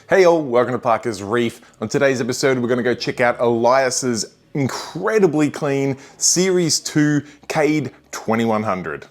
Hey all, welcome to Parker's Reef. On today's episode, we're going to go check out Elias's incredibly clean Series 2 Cade 2100.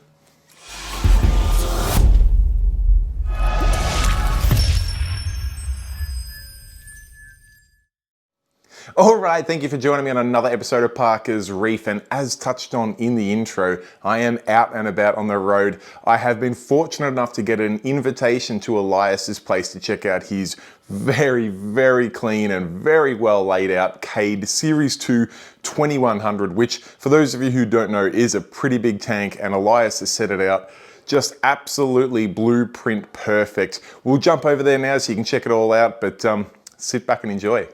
Alright, thank you for joining me on another episode of Parker's Reef, and as touched on in the intro, I am out and about on the road. I have been fortunate enough to get an invitation to Elias's place to check out his very clean and very well laid out Cade Series 2 2100, which for those of you who don't know is a pretty big tank, and Elias has set it out just absolutely blueprint perfect. We'll jump over there now so you can check it all out, but sit back and enjoy.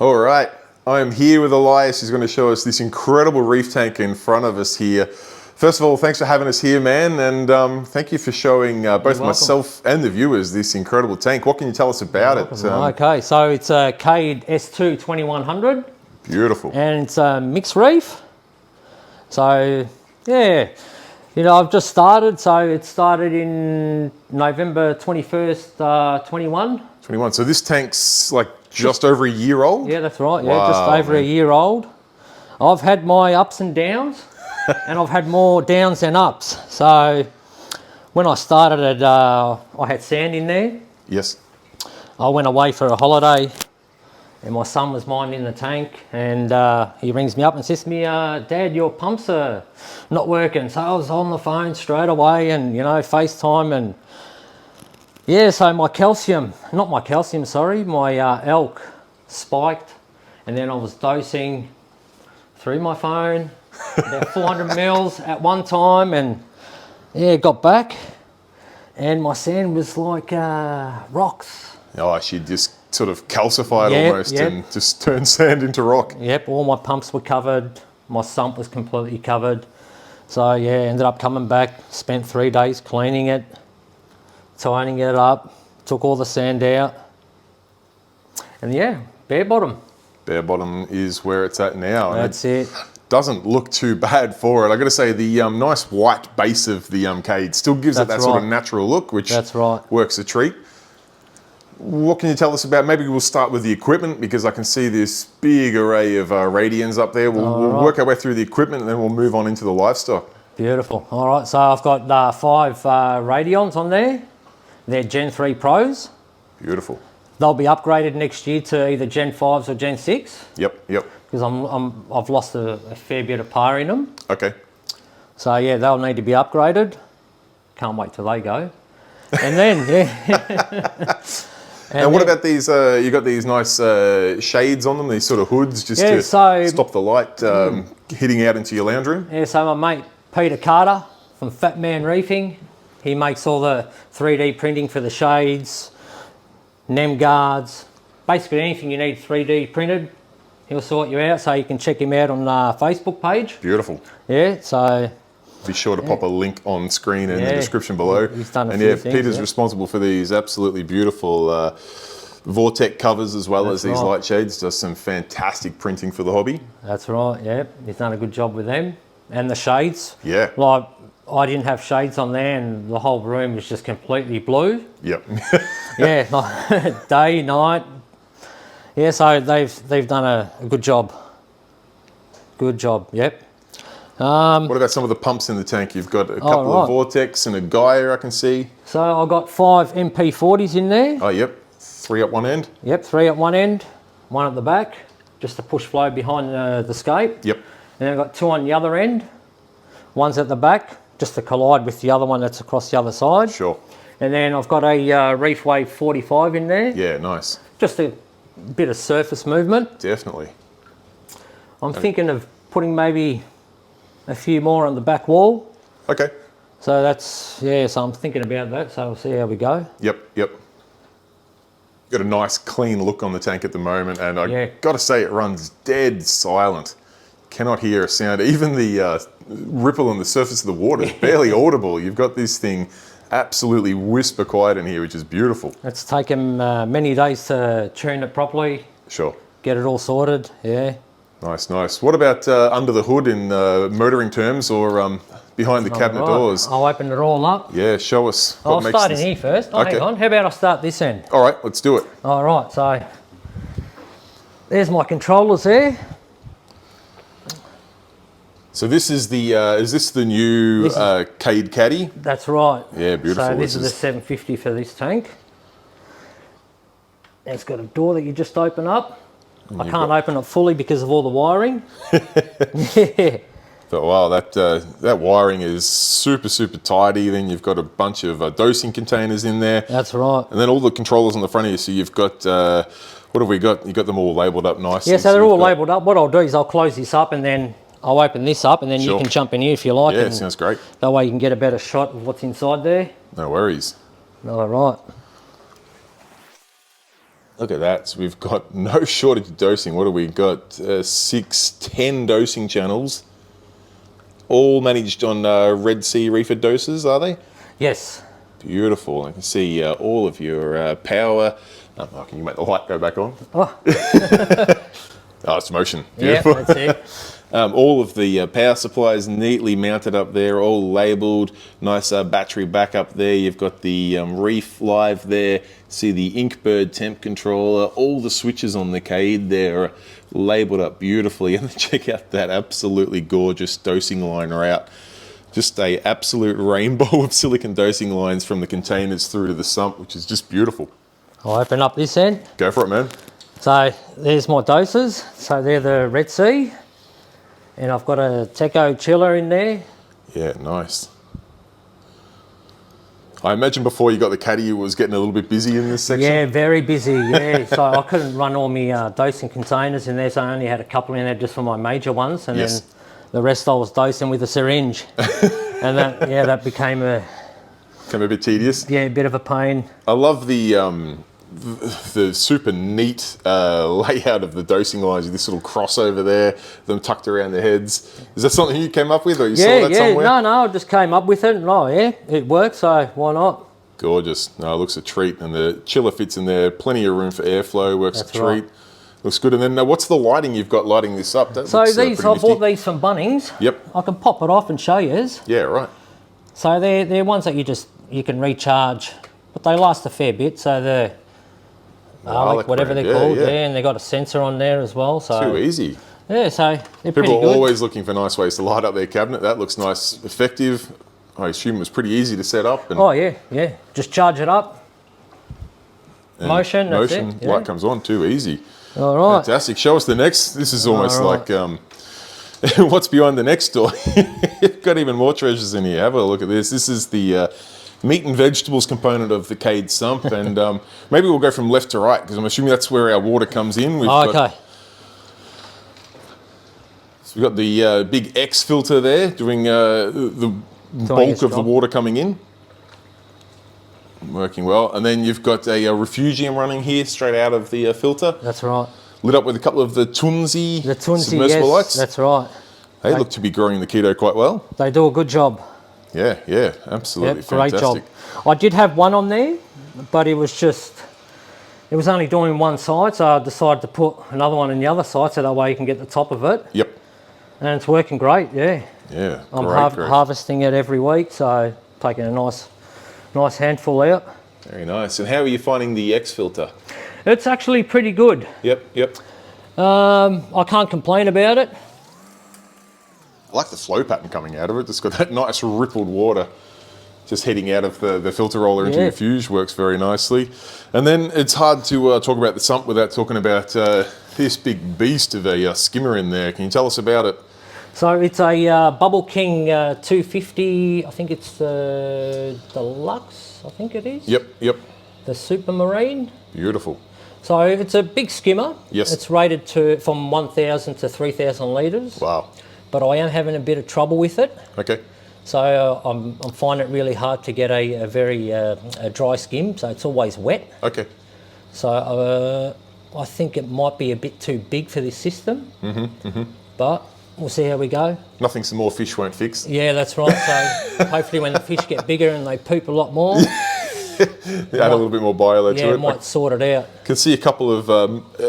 All right, I am here with Elias, who's going to show us this incredible reef tank in front of us here. First of all, thanks for having us here, man, and thank you for showing both myself and the viewers this incredible tank. What can you tell us about it? Okay, so it's a Cade S2 2100. Beautiful. And it's a mixed reef. So, yeah, you know, I've just started. So it started in November 21st, 21. 21, so this tank's like just over a year old? Yeah, that's right. Yeah, just over a year old. I've had my ups and downs, and I've had more downs than ups. So when I started it, I had sand in there. Yes. I went away for a holiday, and my son was minding the tank, and he rings me up and says to me, Dad, your pumps are not working. So I was on the phone straight away and, you know, FaceTime, and yeah, so my elk spiked, and then I was dosing through my phone, about 400 mils at one time, and yeah, got back, and my sand was like rocks. Oh, she just sort of calcified almost and just turned sand into rock. Yep, all my pumps were covered, my sump was completely covered. So yeah, ended up coming back, spent 3 days cleaning it, tidying it up, took all the sand out, and yeah, bare bottom. Bare bottom is where it's at now. That's it. Doesn't look too bad for it. I got to say, the nice white base of the Cade still gives it that sort of natural look, which works a treat. What can you tell us about? Maybe we'll start with the equipment, because I can see this big array of Radions up there. We'll work our way through the equipment, and then we'll move on into the livestock. Beautiful. All right, so I've got 5 Radions on there. They're Gen 3 Pros. Beautiful. They'll be upgraded next year to either Gen 5s or Gen 6. Yep. Because I've lost a fair bit of power in them. Okay. So yeah, they'll need to be upgraded. Can't wait till they go. And then, yeah. And what about these, you got these nice shades on them, these sort of hoods, just to stop the light hitting out into your lounge room? Yeah, so my mate Peter Carter from Fat Man Reefing, he makes all the 3D printing for the shades, NEM guards, basically anything you need 3D printed, he'll sort you out. So you can check him out on the Facebook page. Beautiful. Yeah, so be sure to pop a link on screen in the description below. He's done a few things, Peter's responsible for these absolutely beautiful vortechs covers, as well as these light shades. Does some fantastic printing for the hobby. That's right, yeah. He's done a good job with them. And the shades. Yeah. Like, I didn't have shades on there, and the whole room was just completely blue. Yep. Yeah, like day, night. Yeah, so they've done a good job. Good job, yep. What about some of the pumps in the tank? You've got a couple of vortechs and a Gaia, I can see. So I've got 5 MP40s in there. Oh, yep. 3 at one end? Yep, 3 at one end, 1 at the back, just to push flow behind the scape. Yep. And then I've got 2 on the other end. One's at the back, just to collide with the other one that's across the other side. Sure. And then I've got a Reef Wave 45 in there. Yeah, nice. Just a bit of surface movement. Definitely. I'm thinking of putting maybe a few more on the back wall. Okay. So that's, yeah, so I'm thinking about that. So we'll see how we go. Yep. Got a nice clean look on the tank at the moment, and I got to say it runs dead silent. Cannot hear a sound. Even the ripple on the surface of the water is barely audible. You've got this thing absolutely whisper quiet in here, which is beautiful. It's taken many days to tune it properly. Sure. Get it all sorted, yeah. Nice, nice. What about under the hood in motoring terms, or behind the cabinet doors? I'll open it all up. Yeah, show us. I'll start in here first. Oh, Okay. hang on. How about I start this end? All right, let's do it. All right, so there's my controllers there. So this is the new Cade Caddy? That's right. Yeah, beautiful. So this is the 750 for this tank. It's got a door that you just open up. I can't open it fully because of all the wiring. Yeah. But wow, that wiring is super, super tidy. Then you've got a bunch of dosing containers in there. That's right. And then all the controllers on the front of you. So you've got, what have we got? You've got them all labelled up nicely. Yeah, so they're all labelled up. What I'll do is I'll close this up and then I'll open this up and then you can jump in here if you like. Yeah, sounds great. That way you can get a better shot of what's inside there. No worries. All right. Look at that. So we've got no shortage of dosing. What have we got? 10 dosing channels. All managed on Red Sea Reefer doses, are they? Yes. Beautiful. I can see all of your power. Oh, can you make the light go back on? Oh, Oh, it's motion. yeah, Beautiful. that's it. All of the power supplies neatly mounted up there, all labelled. Nice battery backup there. You've got the Reef live there. See the Inkbird temp controller. All the switches on the Cade there are labelled up beautifully. And check out that absolutely gorgeous dosing line route. Just a absolute rainbow of silicon dosing lines from the containers through to the sump, which is just beautiful. I'll open up this end. Go for it, man. So there's my doses. So they're the Red Sea. And I've got a Teco chiller in there. Yeah, nice. I imagine before you got the Caddy, you was getting a little bit busy in this section. Yeah, very busy, yeah. So I couldn't run all my dosing containers in there, so I only had a couple in there just for my major ones. And then the rest I was dosing with a syringe. And that became a bit tedious. Yeah, a bit of a pain. I love the super neat layout of the dosing lines with this little crossover there, them tucked around their heads. Is that something you came up with, or you saw that somewhere? No, I just came up with it, and it worked, so why not? Gorgeous. No, it looks a treat, and the chiller fits in there. Plenty of room for airflow, works a treat. Right. Looks good. And then what's the lighting you've got lighting this up? That looks, I bought these from Bunnings. Yep. I can pop it off and show you. Yeah, right. So they're ones that you can recharge, but they last a fair bit, so they're whatever they're called, and they got a sensor on there as well. So too easy. Yeah, so they're pretty good. People are always looking for nice ways to light up their cabinet. That looks nice, effective. I assume it was pretty easy to set up. And oh yeah. Just charge it up. Motion, that's it. Yeah. Light comes on, too easy. All right. Fantastic. Show us the next. This is almost like what's behind the next door. You've got even more treasures in here. Have a look at this. This is the meat and vegetables component of the Cade sump, and maybe we'll go from left to right because I'm assuming that's where our water comes in. We've got the big X filter there doing the bulk of the water coming in. Working well. And then you've got a refugium running here straight out of the filter. That's right. Lit up with a couple of the Tunzi submersible lights. That's right. They look to be growing the keto quite well. They do a good job. Yeah, absolutely fantastic. Great job. I did have one on there, but it was only doing one side, so I decided to put another one on the other side so that way you can get the top of it. Yep. And it's working great, yeah. Yeah, I'm harvesting it every week, so taking a nice handful out. Very nice. And how are you finding the X filter? It's actually pretty good. Yep. I can't complain about it. I like the flow pattern coming out of it. It's got that nice rippled water just heading out of the filter roller into your fuse. Works very nicely. And then it's hard to talk about the sump without talking about this big beast of a skimmer in there. Can you tell us about it? So it's a Bubble King 250, I think it's the Deluxe, I think it is. Yep. The Supermarine. Beautiful. So it's a big skimmer. Yes. It's rated from 1,000 to 3,000 litres. Wow. But I am having a bit of trouble with it. Okay. So I'm finding it really hard to get a very dry skim, so it's always wet. Okay. So I think it might be a bit too big for this system. But we'll see how we go. Nothing some more fish won't fix. Yeah, that's right. So hopefully when the fish get bigger and they poop a lot more, Add a little bit more bio to it. Might sort it out. Can see a couple of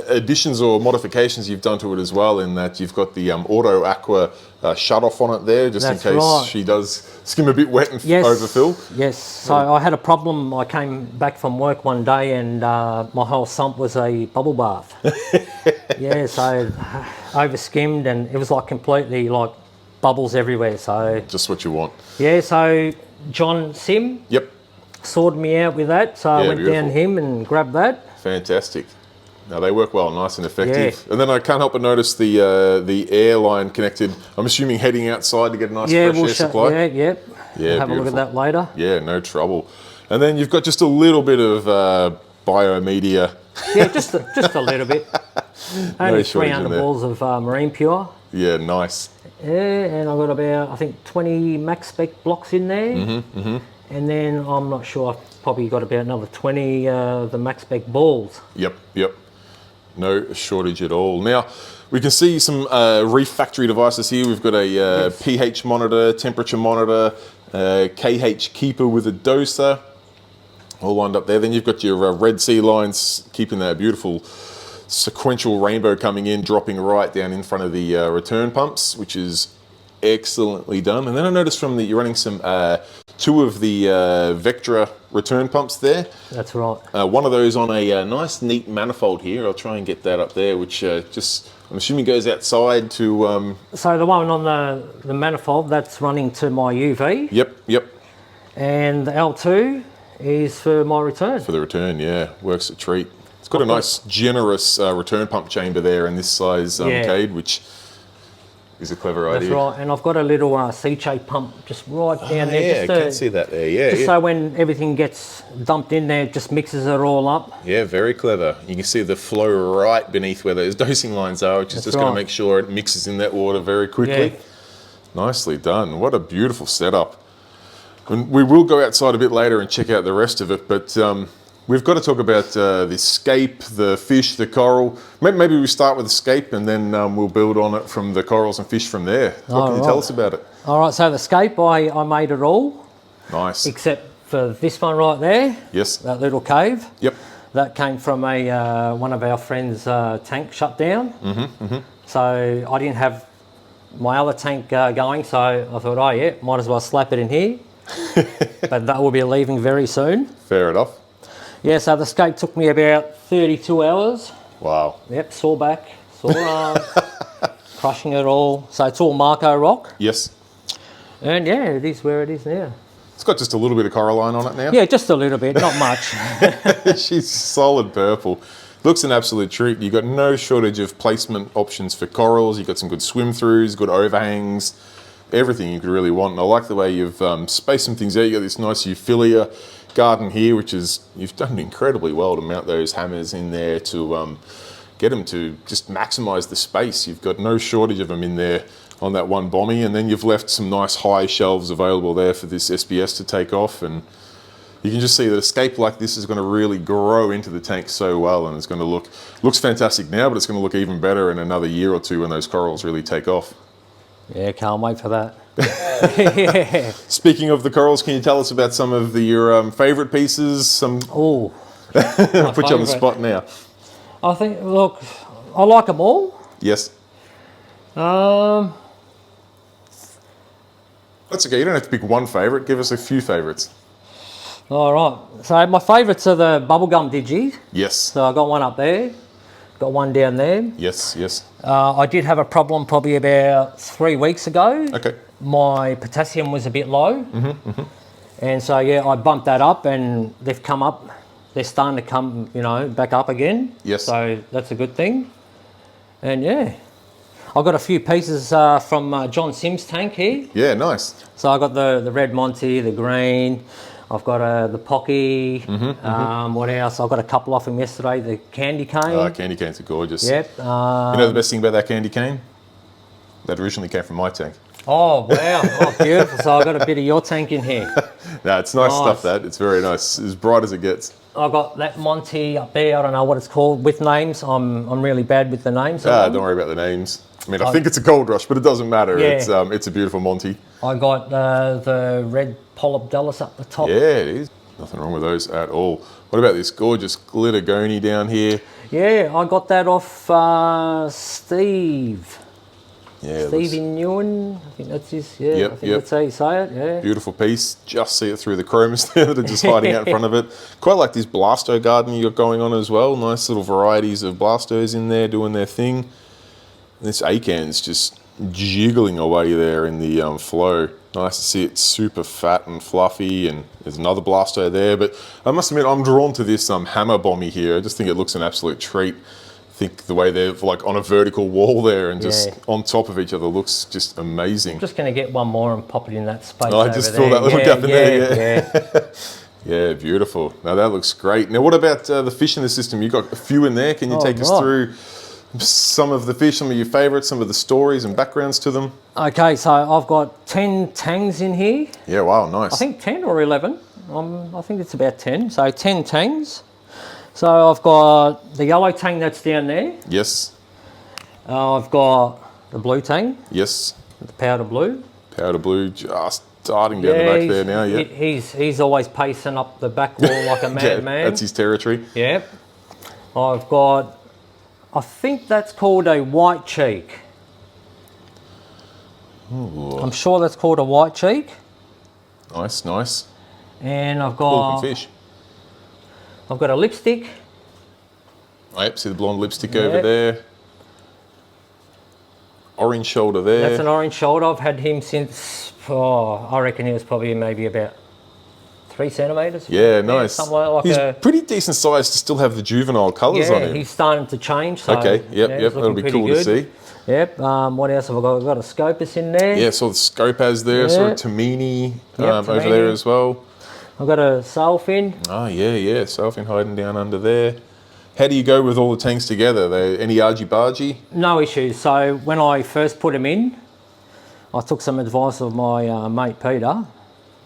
additions or modifications you've done to it as well, in that you've got the auto aqua shut off on it there, just That's in case right. she does skim a bit wet and Yes, overfill. Yes. So I had a problem. I came back from work one day and my whole sump was a bubble bath. Yeah, so over skimmed and it was like completely like bubbles everywhere. So Just what you want. yeah, so John Sim Yep, sorted me out with that. So I Yeah, went down beautiful. him and grabbed that. fantastic. Now they work well, nice and effective. Yeah. And then I can't help but notice the air line connected. I'm assuming heading outside to get a nice fresh air supply. Yeah, yep. Yeah, We'll have a look at beautiful. that later. Yeah, no trouble. And then you've got just a little bit of biomedia. Yeah, just a little bit. Only shortage in 300 there. balls of Marine Pure. Yeah, nice. Yeah, and I've got about, I think, 20 max spec blocks in there. And then I'm not sure, I've probably got about another 20 the max spec balls. Yep. No shortage at all. Now, we can see some Reef factory devices here. We've got a pH monitor, temperature monitor, KH keeper with a doser, all lined up there. Then you've got your Red Sea lines, keeping that beautiful sequential rainbow coming in, dropping right down in front of the return pumps, which is excellently done. And then I noticed you're running some two of the Vectra return pumps there. That's right. One of those on a nice neat manifold here. I'll try and get that up there, which I'm assuming goes outside to... So the one on the manifold, that's running to my UV. Yep. And the L2 is for my return. For the return, yeah. Works a treat. It's got a nice, generous return pump chamber there in this size Cade, which is a clever idea. That's right. And I've got a little C-shape pump just right down there. Yeah, just I can see that there, yeah. Just so when everything gets dumped in there, it just mixes it all up. Yeah, very clever. You can see the flow right beneath where those dosing lines are, which is That's just going right. to make sure it mixes in that water very quickly. Yeah. Nicely done. What a beautiful setup. And we will go outside a bit later and check out the rest of it, but we've got to talk about the scape, the fish, the coral. Maybe we start with the scape and then we'll build on it from the corals and fish from there. What can you tell us about it? All right, so the scape, I made it all, Nice. except for this one right there, Yes. that little cave. Yep. That came from one of our friends' tank shut down. So I didn't have my other tank going, so I thought, oh yeah, might as well slap it in here. But that will be leaving very soon. Fair enough. Yeah, so the scape took me about 32 hours. Wow. Yep, sore back, sore arm, crushing it all. So it's all Marco rock. Yes. And yeah, it is where it is now. It's got just a little bit of coralline on it now. Yeah, just a little bit, not much. She's solid purple. Looks an absolute treat. You've got no shortage of placement options for corals. You've got some good swim throughs, good overhangs, everything you could really want. And I like the way you've spaced some things out. You've got this nice Euphilia garden here, which is, you've done incredibly well to mount those hammers in there to get them to just maximize the space. You've got no shortage of them in there on that one bommy, and then you've left some nice high shelves available there for this SBS to take off, and you can just see that a scape like this is going to really grow into the tank so well, and it's going to looks fantastic now, but it's going to look even better in another year or two when those corals really take off. Yeah, can't wait for that. Yeah. Speaking of the corals, can you tell us about some of your favourite pieces? Oh, Put you on the spot now. I think, look, I like them all. Yes. That's okay, you don't have to pick one favourite, give us a few favourites. All right, so my favourites are the bubblegum digi. Yes. So I got one up there, got one down there. Yes. I did have a problem probably about 3 weeks ago. Okay. My potassium was a bit low. And so, yeah, I bumped that up and they've come up. They're starting to come, back up again. Yes. So that's a good thing. And yeah, I got a few pieces from John Sim's tank here. Yeah, nice. So I got the red Monty, the green. I've got the Pocky. What else? I got a couple off him yesterday. The candy cane. Candy canes are gorgeous. Yep. You know the best thing about that candy cane? That originally came from my tank. Oh wow! Oh, beautiful. So I got a bit of your tank in here. No, it's nice stuff. It's very nice. As bright as it gets. I got that Monty up there. I don't know what it's called with names. I'm really bad with the names. Don't worry about the names. I mean, I think it's a gold rush, but it doesn't matter. Yeah. It's a beautiful Monty. I got the red Polyp Dallas up the top. Yeah, it is. Nothing wrong with those at all. What about this gorgeous glitter goni down here? Yeah, I got that off Steve. Yeah, Stevie Newen, I think that's his, yeah, Yep, I think yep. that's how you say it, yeah. beautiful piece. Just see it through the chromas there that are just hiding out in front of it. Quite like this blasto garden you got going on as well. Nice little varieties of blastos in there doing their thing. This acan's just jiggling away there in the flow. Nice to see it super fat and fluffy, and there's another blasto there. But I must admit, I'm drawn to this hammer bommy here. I just think it looks an absolute treat. I think the way they're like on a vertical wall there and just on top of each other looks just amazing. I'm just going to get one more and pop it in that space I just feel that little gap in there, yeah. Yeah, beautiful. Now that looks great. Now what about the fish in the system? You got a few in there. Can you take us through some of the fish, some of your favourites, some of the stories and backgrounds to them? Okay, so I've got 10 tangs in here. Yeah, wow, nice. I think 10 or 11. I think it's about 10. So 10 tangs. So I've got the yellow tang that's down there. Yes. I've got the blue tang. Yes. The powder blue. Powder blue just darting down the back there now, yeah. He's always pacing up the back wall like a madman. That's his territory. Yep. I've got, I think that's called a white cheek. Ooh. I'm sure that's called a white cheek. Nice, nice. And I've Cool got looking fish. I've got a lipstick. Yep, see the blonde lipstick over there. Orange shoulder there. That's an orange shoulder. I've had him since, I reckon he was probably maybe about 3 centimetres. Yeah, nice. Something like he's a, pretty decent size to still have the juvenile colours on him. he's starting to change. So, Okay, yep, yeah, yep, that'll be cool to see. Yep. What else have I got? I've got a Scopus in there. Yeah, saw the Scopaz there, saw a Tamini over there as well. I've got a sailfin. Oh, yeah, sailfin hiding down under there. How do you go with all the tanks together? Any argy-bargy? No issues. So when I first put them in, I took some advice of my mate Peter.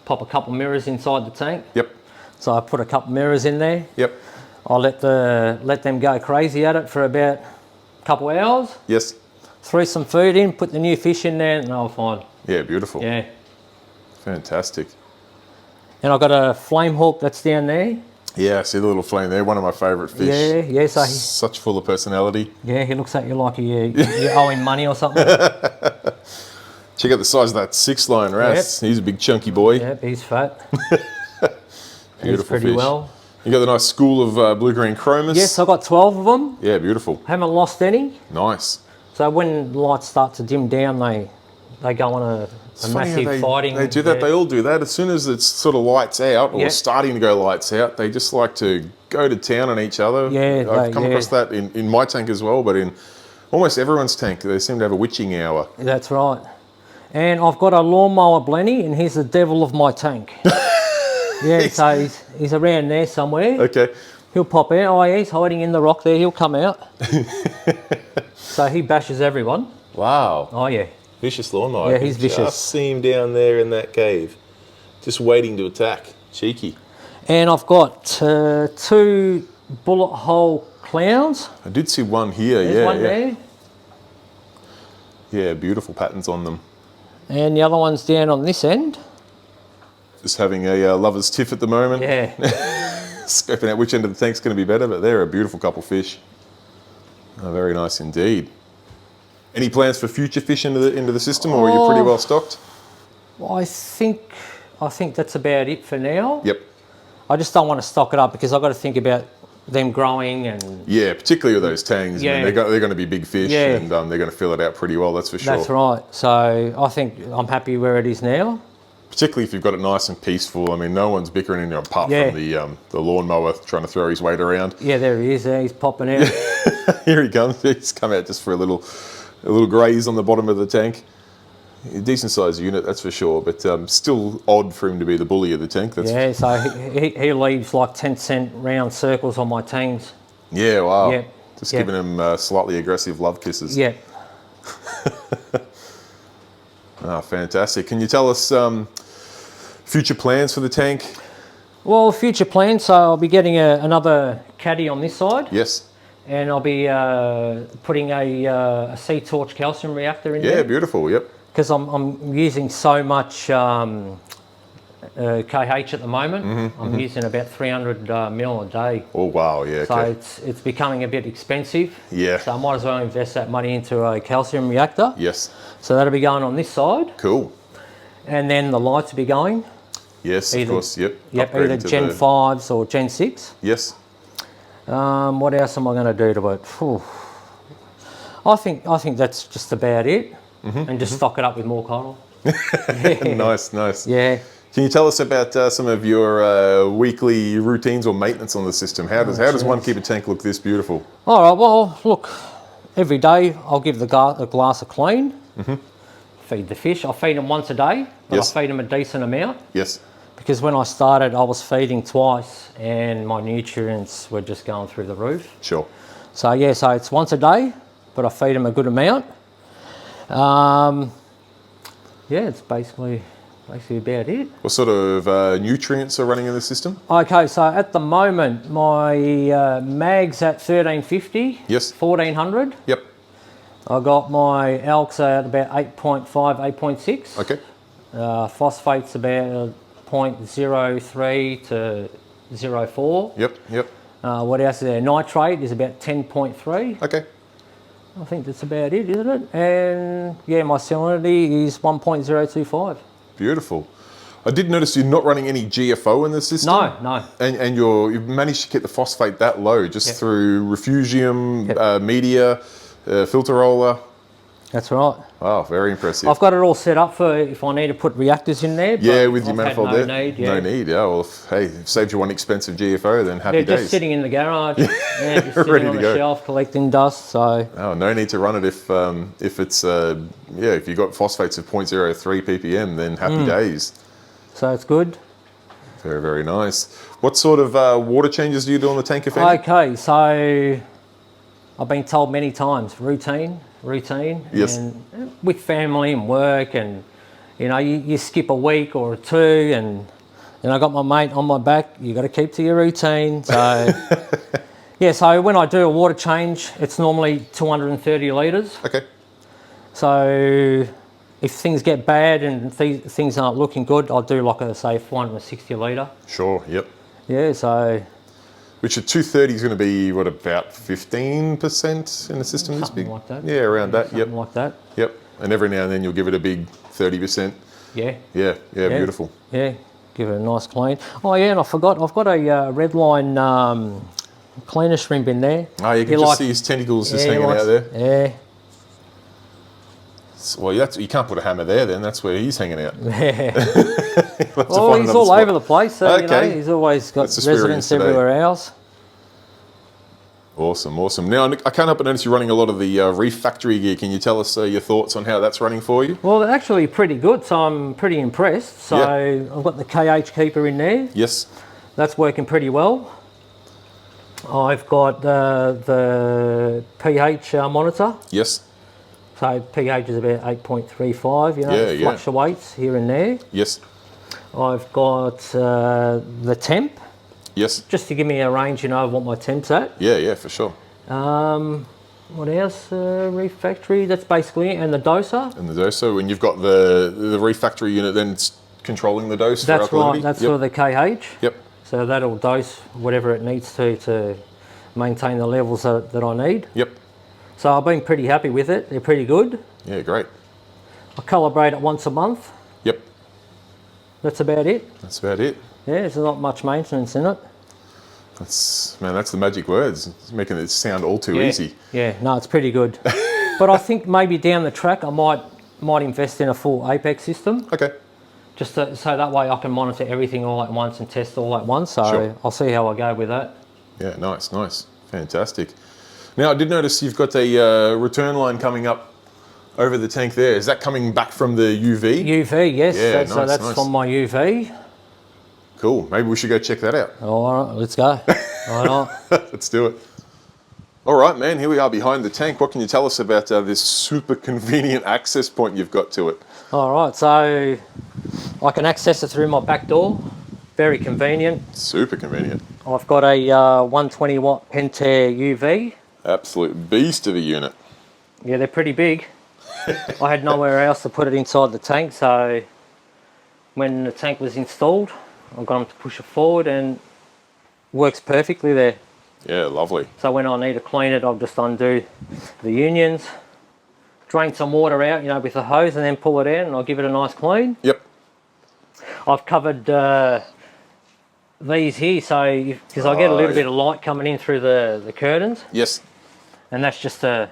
Pop a couple mirrors inside the tank. Yep. So I put a couple mirrors in there. Yep. I let them go crazy at it for about a couple hours. Yes. Threw some food in, put the new fish in there, and they were fine. Yeah, beautiful. Yeah. Fantastic. And I've got a flame hawk that's down there. Yeah, I see the little flame there. One of my favourite fish. Yeah. So such full of personality. Yeah, he looks at you like you owe him money or something. Check out the size of that 6-line wrasse. Yep. He's a big chunky boy. Yep, he's fat. Beautiful pretty fish. well. You got the nice school of blue-green chromas. Yes, I got 12 of them. Yeah, beautiful. Haven't lost any. Nice. So when the lights start to dim down, they go on a massive fighting. They do that. They all do that. As soon as it's sort of lights out or starting to go lights out, they just like to go to town on each other. Yeah, I've come across that in my tank as well, but in almost everyone's tank, they seem to have a witching hour. That's right. And I've got a lawnmower Blenny, and he's the devil of my tank. Yeah, so he's around there somewhere. Okay. He'll pop out. Oh, yeah, he's hiding in the rock there. He'll come out. So he bashes everyone. Wow. Oh, yeah. Vicious lawnmower. Yeah, he's vicious. Just see him down there in that cave, just waiting to attack. Cheeky. And I've got 2 bullet hole clowns. I did see one here. There's one there. Yeah, beautiful patterns on them. And the other one's down on this end. Just having a lover's tiff at the moment. Yeah. Scoping out which end of the tank's going to be better, but they're a beautiful couple fish. Oh, very nice indeed. Any plans for future fish into the system, or are you pretty well stocked? Well, I think that's about it for now. Yep. I just don't want to stock it up because I've got to think about them growing and... Yeah, particularly with those tangs. Yeah. I mean, they're going to be big fish, and they're going to fill it out pretty well, that's for sure. That's right. So I think I'm happy where it is now. Particularly if you've got it nice and peaceful. I mean, no one's bickering in there apart from the lawnmower trying to throw his weight around. Yeah, there he is. There he's popping out. Here he comes. He's come out just for a little graze on the bottom of the tank. A decent sized unit, that's for sure, but still odd for him to be the bully of the tank. That's so he leaves like 10-cent round circles on my tangs. Yeah, wow. Yep. Just giving him slightly aggressive love kisses. Yeah. Ah, fantastic. Can you tell us future plans for the tank? Well, future plans, so I'll be getting another caddy on this side. Yes. And I'll be putting a sea torch calcium reactor in there. Yeah, beautiful, yep. Because I'm using so much kh at the moment. I'm using about 300 mil a day. Oh wow, yeah. So Okay. it's becoming a bit expensive. Yeah. So I might as well invest that money into a calcium reactor. Yes. So that'll be going on this side, Cool. and then the lights will be going. Yes, of course. Yep. Yep, Upgrading either to Gen the- 5s or Gen 6. Yes. What else am I going to do to it? Phew. I think that's just about it. And just stock it up with more coral. Nice, nice. Yeah. Can you tell us about some of your weekly routines or maintenance on the system? How does one keep a tank look this beautiful? All right. Well, look, every day I'll give the glass a clean. Feed the fish. I feed them once a day, but Yes. I feed them a decent amount. Yes. Because when I started, I was feeding twice, and my nutrients were just going through the roof. Sure. So yeah, so it's once a day, but I feed them a good amount. Yeah, it's basically about it. What sort of nutrients are running in the system? Okay, so at the moment, my mag's at 1350. Yes. 1400. Yep. I got my alks at about 8.5, 8.6. Okay. Phosphate's about 0.03 to 0.4. Yep. Yep. What else is there? Nitrate is about 10.3. Okay. I think that's about it, isn't it? And yeah, my salinity is 1.025. Beautiful. I did notice you're not running any GFO in the system. No. And you've managed to get the phosphate that low just through refugium, media, filter roller. That's right. Wow, very impressive. I've got it all set up for if I need to put reactors in there. Yeah, but with your I've had manifold no there. Need, No need, yeah. Well, hey, if saved you one expensive GFO, then happy They're days. just sitting in the garage. Yeah, just sitting Ready on to the go. shelf collecting dust. So Oh, no need to run it if it's if you got phosphates of 0.03 ppm, then happy days. so it's good. Very, very nice. What sort of water changes do you do on the tank, if any? Okay, so I've been told many times, routine. Yes. And with family and work, and you skip a week or two, and I got my mate on my back. You got to keep to your routine. So yeah, so when I do a water change, it's normally 230 litres. Okay. So if things get bad and things aren't looking good, I'll do like say 460 litre. Sure, yep. Yeah, so Which at 230 is going to be, what, about 15% in the system this something big? like that. Yeah, around that, Something like that. Yep. And every now and then you'll give it a big 30%. Yeah. Yeah, beautiful. Yeah, give it a nice clean. Oh yeah, and I forgot, I've got a red line cleaner shrimp in there. Oh, you can just see his tentacles just hanging out there. Yeah. Well, you can't put a hammer there then, that's where he's hanging out. Yeah. We'll have to Well, find he's another all spot. over the place, so Okay. he's always got That's the spirit residents today. everywhere else. Awesome, awesome. Now, I can't help but notice you're running a lot of the Reef factory gear. Can you tell us your thoughts on how that's running for you? Well, they're actually pretty good, so I'm pretty impressed. So I've got the KH keeper in there. Yes. That's working pretty well. I've got the pH monitor. Yes. So pH is about 8.35, Yeah, it fluctuates here and there. Yes. I've got the temp, Yes. just to give me a range, of what my temp's at. Yeah, for sure. What else? Reef factory, that's basically it, and the doser. And the dose. So when you've got the Reef factory unit, then it's controlling the dose for That's alkalinity? right, that's Yep. for the KH. Yep. So that'll dose whatever it needs to maintain the levels that I need. Yep. So I've been pretty happy with it. They're pretty good. Yeah, great. I calibrate it once a month. Yep. That's about it. That's about it. Yeah, there's not much maintenance in it. That's the magic words. It's making it sound all too Yeah. easy. Yeah, no, it's pretty good. But I think maybe down the track I might invest in a full Apex system, Okay. just so that way I can monitor everything all at once and test all at once. So Sure. I'll see how I go with that. Yeah, nice. Fantastic. Now, I did notice you've got a return line coming up over the tank there. Is that coming back from the UV? UV, yes. Yeah, So that's nice. from my UV. Cool. Maybe we should go check that out. All right, let's go. Why not? Let's do it. All right, man. Here we are behind the tank. What can you tell us about this super convenient access point you've got to it? All right, so I can access it through my back door. Very convenient. Super convenient. I've got a 120 watt Pentair UV. Absolute beast of a unit. Yeah, they're pretty big. I had nowhere else to put it inside the tank, so when the tank was installed. I got them to push it forward and works perfectly there. Yeah, lovely. So when I need to clean it, I'll just undo the unions, drain some water out, you know, with the hose, and then pull it out, and I'll give it a nice clean. Yep. I've covered these here, so because I get a little bit of light coming in through the curtains. Yes. And that's just to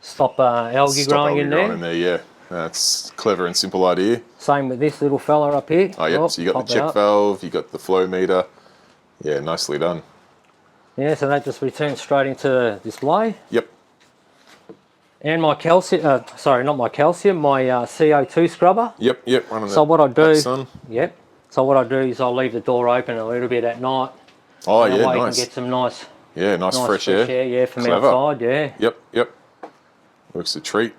stop algae growing in there. Yeah. That's clever and simple idea. Same with this little fella up here. Oh, yep. So you got the check valve, you got the flow meter. Yeah, nicely done. Yeah, so that just returns straight into the display. Yep. And my calcium, sorry, not my calcium, my CO2 scrubber. Yep. So what I do, yep. So what I do is I'll leave the door open a little bit at night. Oh, and yeah, nice. You can get some nice fresh air. Yeah, from outside, yeah. Yep. Works a treat.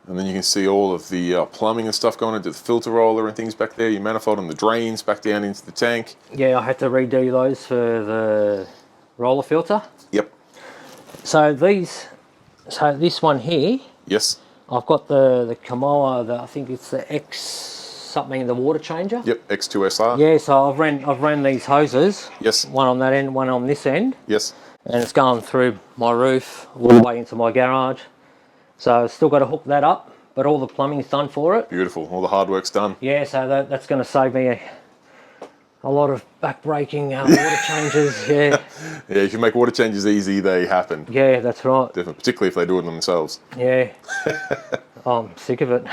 And then you can see all of the plumbing and stuff going into the filter roller and things back there. Your manifold and the drains back down into the tank. Yeah, I had to redo those for the roller filter. Yep. So this one here. Yes. I've got the Kamoa, I think it's the X something, the water changer. Yep, X2SR. Yeah, so I've ran these hoses. Yes. One on that end, one on this end. Yes. And it's going through my roof all the way into my garage. So I've still got to hook that up, but all the plumbing's done for it. Beautiful, all the hard work's done. Yeah, so that's going to save me a lot of back-breaking water changes, yeah. Yeah, if you make water changes easy, they happen. Yeah, that's right. Definitely, particularly if they do it themselves. Yeah. Oh, I'm sick of it.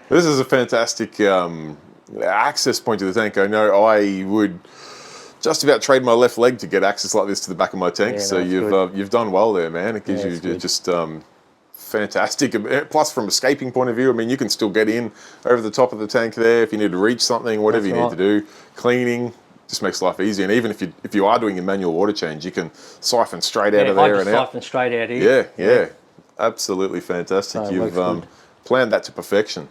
This is a fantastic access point to the tank. I know I would just about trade my left leg to get access like this to the back of my tank. Yeah, so you've done well there, man. It gives you just fantastic. Plus, from escaping point of view, I mean, you can still get in over the top of the tank there if you need to reach something, whatever you need to do. Cleaning just makes life easy. And even if you are doing a manual water change, you can siphon straight out of there and out. Siphon straight out here. Yeah. Absolutely fantastic. So you've planned that to perfection.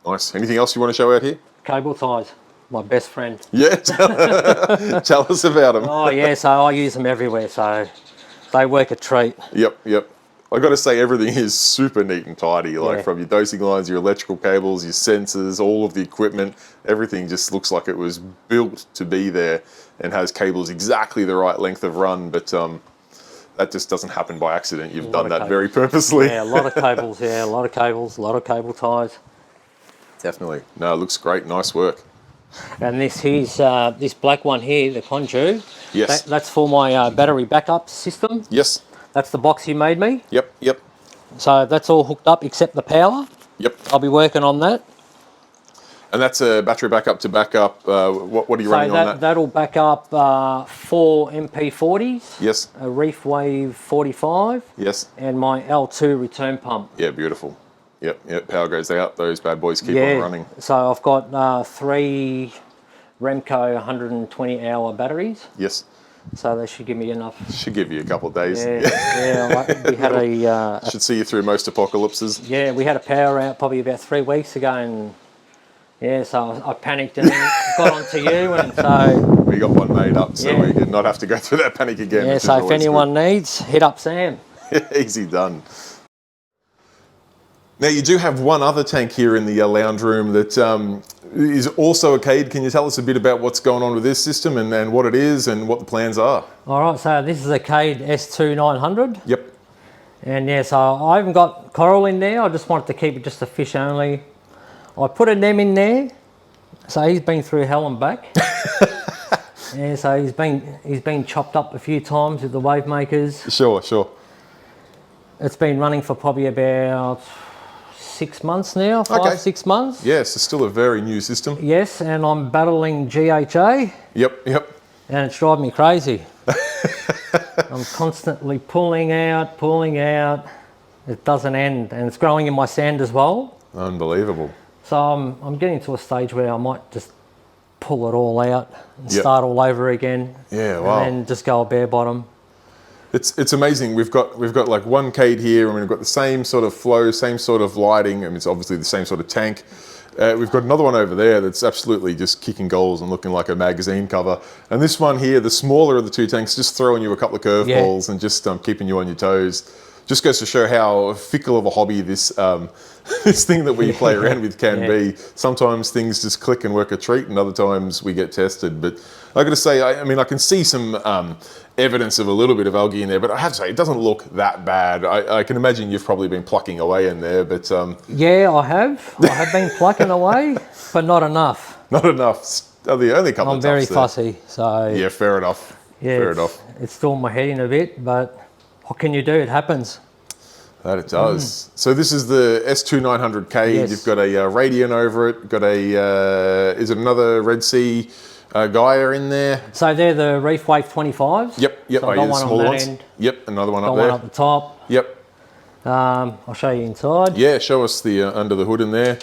Nice. Anything else you want to show out here? Cable ties. My best friend. Yeah, tell us about them. Oh yeah, so I use them everywhere, so they work a treat. Yep. I got to say, everything is super neat and tidy. Like from your dosing lines, your electrical cables, your sensors, all of the equipment, everything just looks like it was built to be there and has cables exactly the right length of run. But that just doesn't happen by accident. You've done that very purposely. Yeah, a lot of cables. Yeah, a lot of cables, a lot of cable ties. Definitely. No, it looks great. Nice work. And this black one here, the Conju. Yes. That's for my battery backup system. Yes. That's the box he made me. Yep. So that's all hooked up except the power. Yep. I'll be working on that. And that's a battery backup to backup. What are you running on that? That'll back up 4 MP40s. Yes. A Reef Wave 45. Yes. And my L2 return pump. Yeah, beautiful. Yep. Power goes out. Those bad boys keep on running. So I've got 3 Remco 120-hour batteries. Yes. So they should give me enough. Should give you a couple of days. Yeah. We had a. Should see you through most apocalypses. Yeah, we had a power out probably about 3 weeks ago, and so I panicked and then got onto you, and so we got one made up, so we did not have to go through that panic again. Yeah, so if anyone needs, hit up Sam. Easy done. Now you do have one other tank here in the lounge room that is also a Cade. Can you tell us a bit about what's going on with this system and what it is and what the plans are? All right, so this is a Cade S2 900. Yep. And so I haven't got coral in there. I just wanted to keep it just a fish only. I put a Nem in there, so he's been through hell and back. So he's been chopped up a few times with the wave makers. Sure. It's been running for probably about 6 months now, 6 months. Yes, it's still a very new system. Yes, and I'm battling GHA. Yep. And it's driving me crazy. I'm constantly pulling out. It doesn't end, and it's growing in my sand as well. Unbelievable. So I'm getting to a stage where I might just pull it all out and start all over again. Yeah, wow. And then just go a bare bottom. It's amazing. We've got like one Cade here, and we've got the same sort of flow, same sort of lighting. I mean, it's obviously the same sort of tank. We've got another one over there that's absolutely just kicking goals and looking like a magazine cover. And this one here, the smaller of the two tanks, just throwing you a couple of curveballs and just keeping you on your toes. Just goes to show how fickle of a hobby this this thing that we play around with can be. Sometimes things just click and work a treat, and other times we get tested. But I got to say, I mean, I can see some evidence of a little bit of algae in there, but I have to say, it doesn't look that bad. I can imagine you've probably been plucking away in there, but yeah, I have been plucking away, but not enough. Not enough. The only couple I'm of very tufts fussy, so yeah, fair enough. yeah, Fair enough. It's still my head in a bit, but what can you do? It happens. That it does. So this is the S2900K. Yes. You've got a Radion over it. Got a is it another Red Sea Gaia in there? So they're the Reef Wave 25s. Yep. So I got one on that end. Yep. Another one Got up one there. up the top. Yep. I'll show you inside. Yeah. Show us the under the hood in there.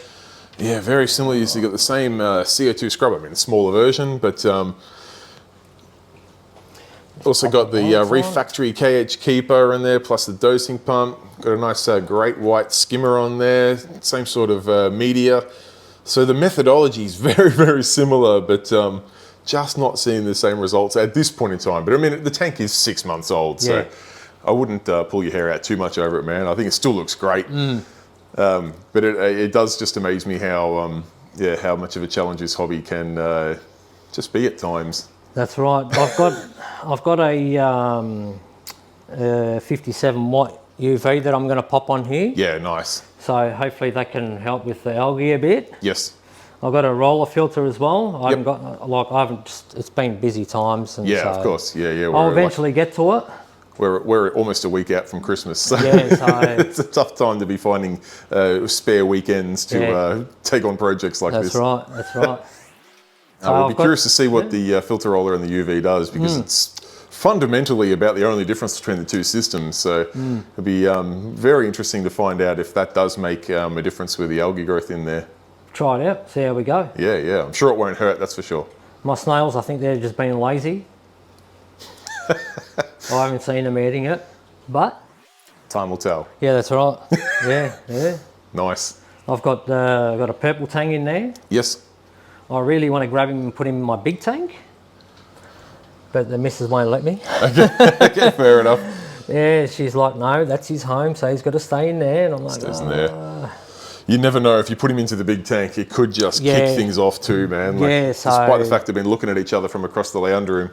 Yeah. Very similar. You got the same CO2 scrub. I mean, a smaller version, but. Also got the Reef Factory KH Keeper in there, plus the dosing pump. Got a nice great white skimmer on there, same sort of media. So the methodology is very, very similar, but just not seeing the same results at this point in time. But I mean, the tank is 6 months old, so I wouldn't pull your hair out too much over it, man. I think it still looks great. But it does just amaze me how, how much of a challenge this hobby can just be at times. That's right. I've got a 57 watt UV that I'm going to pop on here. Yeah, nice. So hopefully that can help with the algae a bit. Yes. I've got a roller filter as well. I haven't it's been busy times. And yeah, so of course. Yeah. I'll eventually get to it. We're almost a week out from Christmas, so, yeah, so it's a tough time to be finding spare weekends to take on projects like this. That's right. So we'll be curious to see what the filter roller and the UV does, because it's fundamentally about the only difference between the two systems. So it'll be very interesting to find out if that does make a difference with the algae growth in there. Try it out, see how we go. Yeah. I'm sure it won't hurt, that's for sure. My snails, I think they're just being lazy. I haven't seen them eating it, but time will tell. Yeah, that's right. yeah. Nice. I've got a purple tang in there. Yes. I really want to grab him and put him in my big tank, but the missus won't let me. Okay, fair enough. Yeah, she's like, no, that's his home, so he's got to stay in there. And I'm like, stays in there. You never know, if you put him into the big tank, it could just kick things off too, man. Like, despite the fact they've been looking at each other from across the lounge room,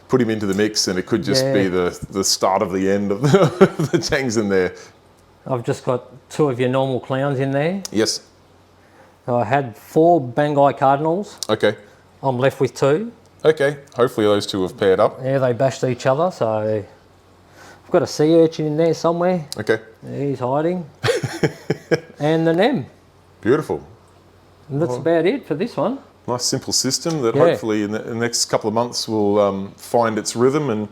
put him into the mix and it could just be the start of the end of the tangs in there. I've just got 2 of your normal clowns in there. Yes. I had 4 Bangai cardinals. Okay. I'm left with 2. Okay. Hopefully those 2 have paired up. Yeah, they bashed each other, so I've got a sea urchin in there somewhere. Okay. He's hiding. And the nem. Beautiful. And that's about it for this one. Nice simple system that hopefully in the next couple of months will find its rhythm and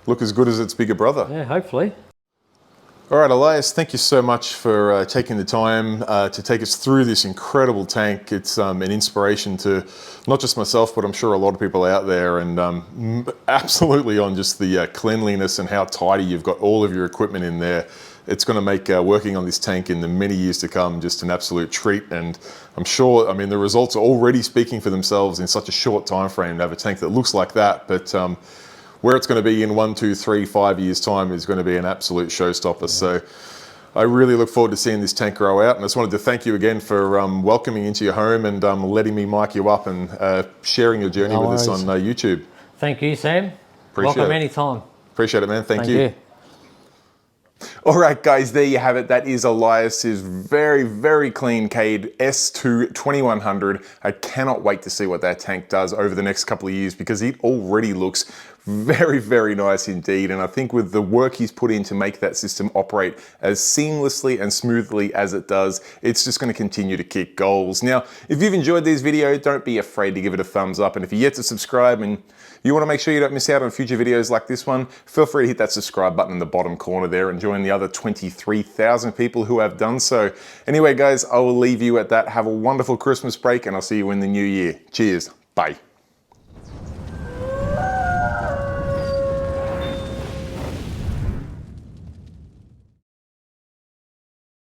look as good as its bigger brother. Yeah, hopefully. All right, Elias, thank you so much for taking the time to take us through this incredible tank. It's an inspiration to not just myself, but I'm sure a lot of people out there, and absolutely on just the cleanliness and how tidy you've got all of your equipment in there. It's going to make working on this tank in the many years to come just an absolute treat. And I'm sure, I mean, the results are already speaking for themselves in such a short time frame to have a tank that looks like that. But where it's going to be in 1, 2, 3, 5 years time is going to be an absolute showstopper. So I really look forward to seeing this tank grow out. And I just wanted to thank you again for welcoming into your home and letting me mic you up and sharing your journey with us on YouTube. Thank you, Sam. Welcome anytime. Appreciate it, man. Thank you. All right, guys, there you have it. That is Elias's very, very clean Cade S2 2100. I cannot wait to see what that tank does over the next couple of years, because it already looks very, very nice indeed. And I think with the work he's put in to make that system operate as seamlessly and smoothly as it does, it's just going to continue to kick goals. Now, if you've enjoyed these videos, don't be afraid to give it a thumbs up. And if you're yet to subscribe and you want to make sure you don't miss out on future videos like this one, feel free to hit that subscribe button in the bottom corner there and join the other 23,000 people who have done so. Anyway, guys, I will leave you at that. Have a wonderful Christmas break and I'll see you in the new year. Cheers. Bye.